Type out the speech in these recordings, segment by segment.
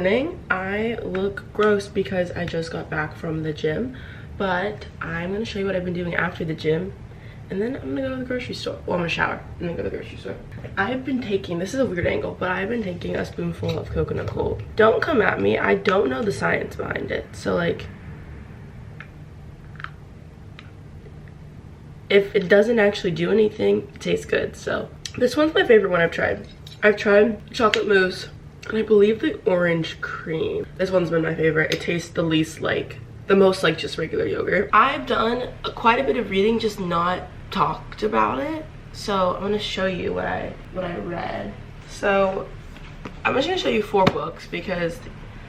morning. I look gross because I just got back from the gym, but I'm gonna show you what I've been doing after the gym, and then I'm gonna go to the grocery store. Well, I'm gonna shower and then go to the grocery store. I've been taking, this is a weird angle, but I've been taking a spoonful of coconut gold. Don't come at me, I don't know the science behind it. So like, if it doesn't actually do anything, it tastes good. So this one's my favorite one I've tried. I've tried chocolate mousse and I believe the orange cream. This one's been my favorite. It tastes the least like, the most like just regular yogurt. I've done quite a bit of reading, just not talked about it. So I'm gonna show you what I read. So I'm just gonna show you 4 books because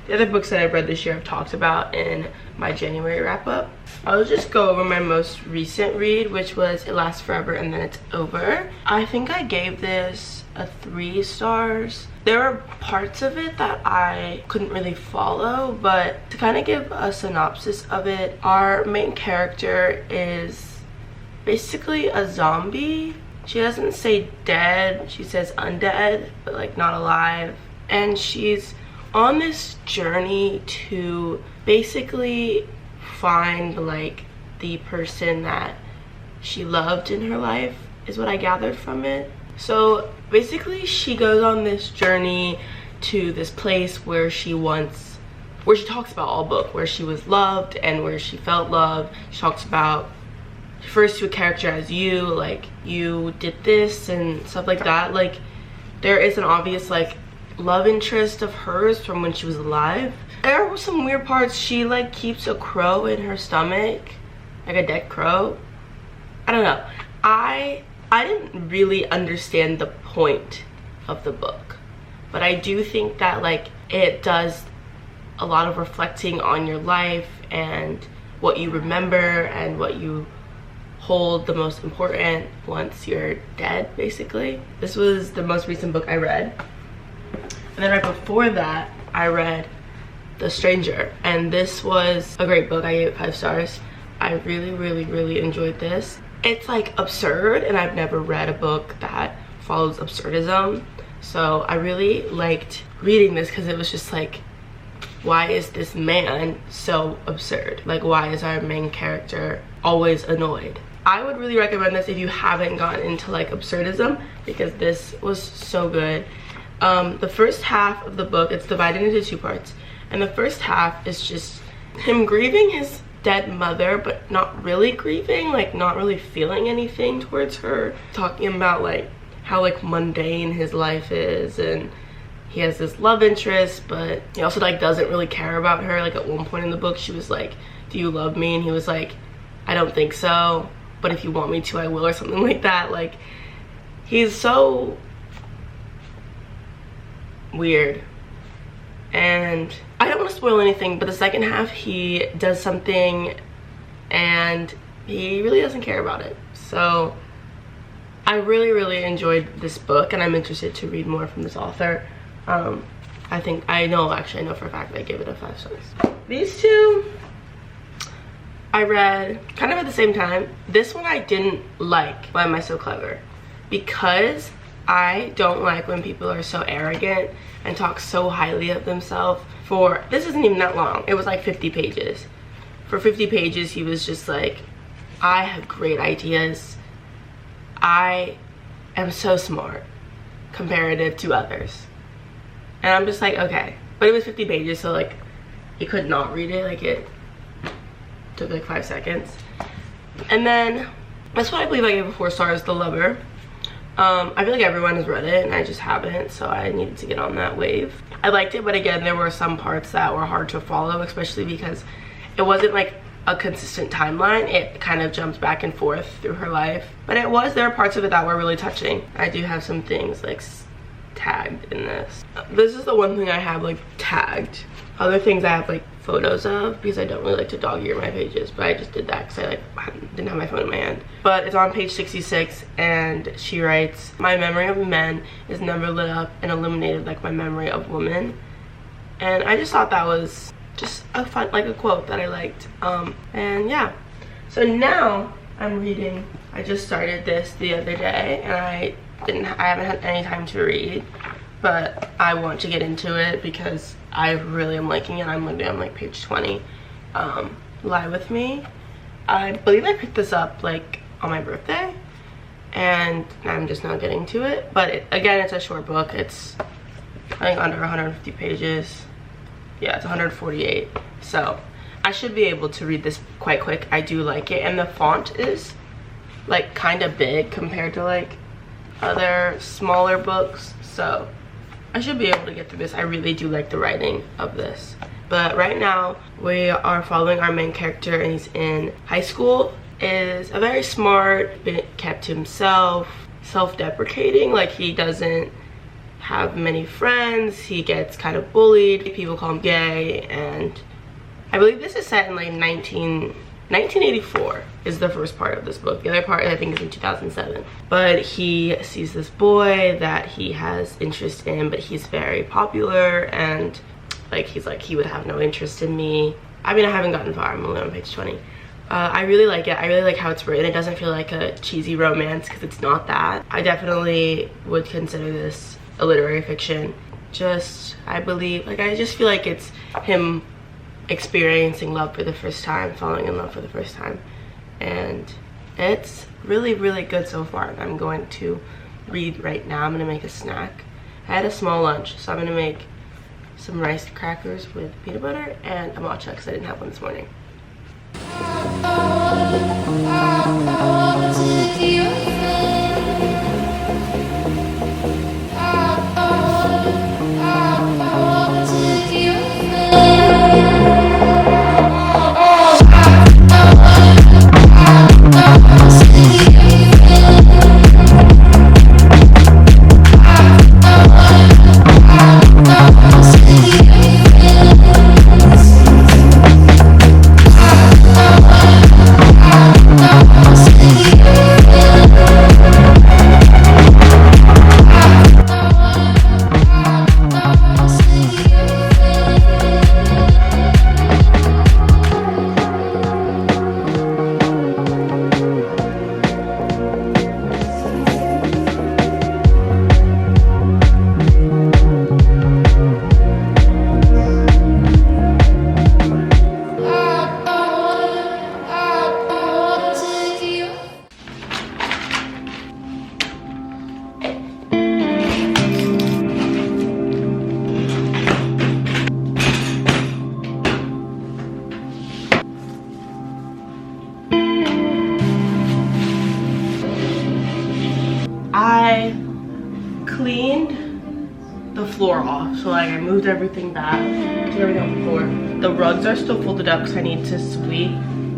the other books that I've read this year I've talked about in my January wrap up. I'll just go over my most recent read, which was It Lasts Forever and Then It's Over. I think I gave this a 3 stars. There were parts of it that I couldn't really follow, but to kind of give a synopsis of it, our main character is basically a zombie. She doesn't say dead, she says undead, but like not alive. And she's on this journey to basically find like the person that she loved in her life, is what I gathered from it. So basically she goes on this journey to this place where she talks about all book, where she was loved and where she felt love. She talks about, she refers to a character as you, like you did this and stuff like that. Like there is an obvious like love interest of hers from when she was alive. There were some weird parts. She like keeps a crow in her stomach, like a dead crow. I don't know. I didn't really understand the point of the book, but I do think that like it does a lot of reflecting on your life and what you remember and what you hold the most important once you're dead, basically. This was the most recent book I read. And then right before that, I read The Stranger, and this was a great book. I gave it 5 stars. I really enjoyed this. It's like absurd, and I've never read a book that follows absurdism. So I really liked reading this because it was just like, why is this man so absurd? Like, why is our main character always annoyed? I would really recommend this if you haven't gotten into like absurdism, because this was so good. The first half of the book, it's divided into 2 parts, and the first half is just him grieving his dead mother, but not really grieving, like not really feeling anything towards her, talking about like how like mundane his life is, and he has this love interest, but he also like doesn't really care about her. Like at one point in the book she was like, do you love me? And he was like, I don't think so, but if you want me to I will, or something like that. Like he's so weird. And I don't want to spoil anything, but the second half he does something and he really doesn't care about it. So I really enjoyed this book, and I'm interested to read more from this author. I know for a fact that I gave it a 5 stars. These 2 I read kind of at the same time. This one I didn't like, Why Am I So Clever? Because I don't like when people are so arrogant and talk so highly of themselves. This isn't even that long. It was like 50 pages. For 50 pages, he was just like, I have great ideas. I am so smart comparative to others. And I'm just like, okay. But it was 50 pages, so like, you could not read it. Like it took like 5 seconds. And then, that's what I believe I gave it 4 stars, The Lover. I feel like everyone has read it and I just haven't, so I needed to get on that wave. I liked it, but again, there were some parts that were hard to follow, especially because it wasn't like a consistent timeline. It kind of jumped back and forth through her life, but there are parts of it that were really touching. I do have some things like tagged in this. This is the one thing I have like tagged. Other things I have like photos of, because I don't really like to dog ear my pages, but I just did that because I like didn't have my phone in my hand. But it's on page 66, and she writes, my memory of men is never lit up and illuminated like my memory of women. And I just thought that was just a fun, like a quote that I liked. And yeah, so now I'm reading. I just started this the other day, and I haven't had any time to read, but I want to get into it because I really am liking it. I'm literally on like page 20. Lie With Me. I believe I picked this up like on my birthday, and I'm just now getting to it. But again, it's a short book. It's I think under 150 pages. Yeah, it's 148. So I should be able to read this quite quick. I do like it, and the font is like kind of big compared to like other smaller books, so I should be able to get through this. I really do like the writing of this. But right now we are following our main character, and he's in high school. Is a very smart, kept to himself, self-deprecating, like he doesn't have many friends. He gets kind of bullied. People call him gay, and I believe this is set in like 1984 is the first part of this book. The other part I think is in 2007. But he sees this boy that he has interest in, but he's very popular, and like he's like, he would have no interest in me. I mean, I haven't gotten far. I'm only on page 20. I really like it. I really like how it's written. It doesn't feel like a cheesy romance, because it's not that. I definitely would consider this a literary fiction. Just, I believe, like, I just feel like it's him experiencing love for the first time, falling in love for the first time, and it's really, really good so far. I'm going to read right now. I'm gonna make a snack. I had a small lunch, so I'm gonna make some rice crackers with peanut butter and a matcha because I didn't have one this morning. I cleaned the floor off, so like I moved everything back, took everything off the floor. The rugs are still folded up because I need to sweep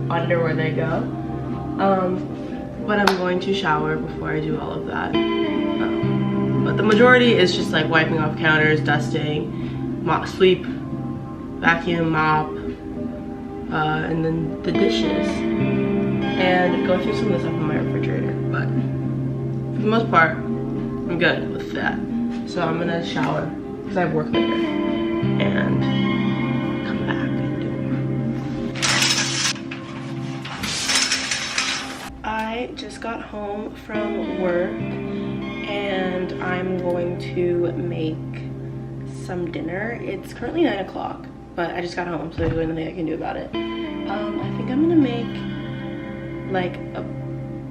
under where they go. But I'm going to shower before I do all of that. But the majority is just like wiping off counters, dusting, sweep, vacuum, mop, and then the dishes, and go through some of the stuff in my refrigerator. But for the most part, I'm good with that. So I'm gonna shower because I have work later, and come back and do more. I just got home from work, and I'm going to make some dinner. It's currently 9 o'clock, but I just got home, so there's really nothing I can do about it. I think I'm gonna make like a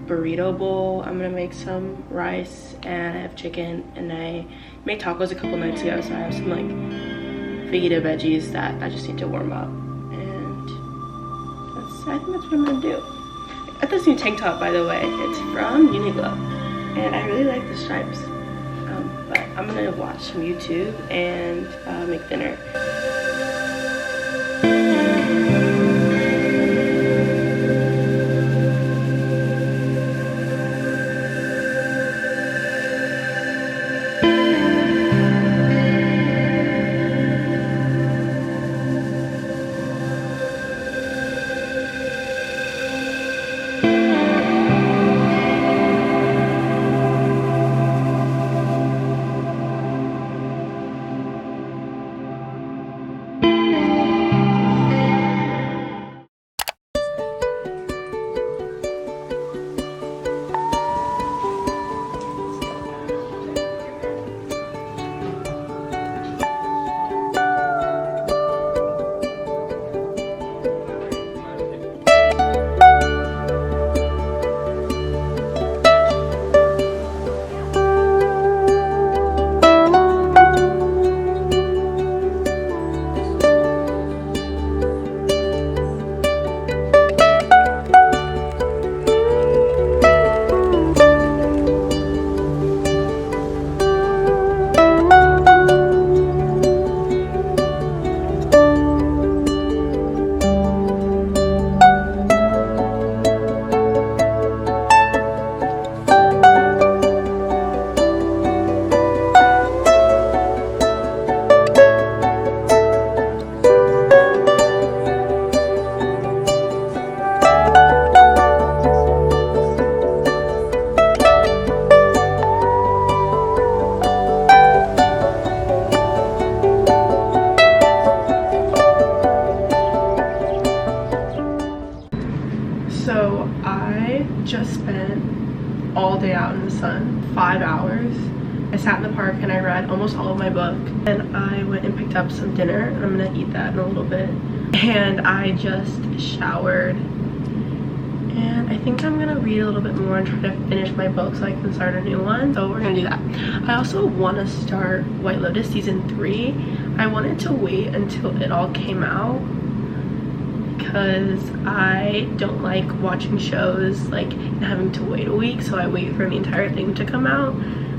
burrito bowl. I'm gonna make some rice, and I have chicken, and I made tacos a couple nights ago, so I have some like fajita veggies that I just need to warm up, and I think that's what I'm gonna do. I got this new tank top, by the way. It's from Uniqlo, and I really like the stripes. But I'm gonna watch some YouTube and make dinner. hours. I sat in the park and I read almost all of my book, and I went and picked up some dinner, and I'm gonna eat that in a little bit. And I just showered, and I think I'm gonna read a little bit more and try to finish my book so I can start a new one. So we're gonna do that. I also want to start White Lotus season 3. I wanted to wait until it all came out because I don't like watching shows like and having to wait a week, so I wait for the entire thing to come out.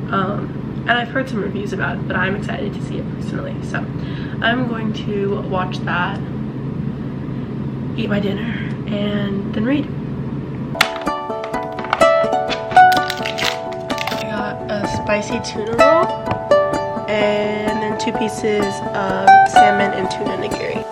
And I've heard some reviews about it, but I'm excited to see it personally. So I'm going to watch that, eat my dinner, and then read. I got a spicy tuna roll and then 2 pieces of salmon and tuna nigiri.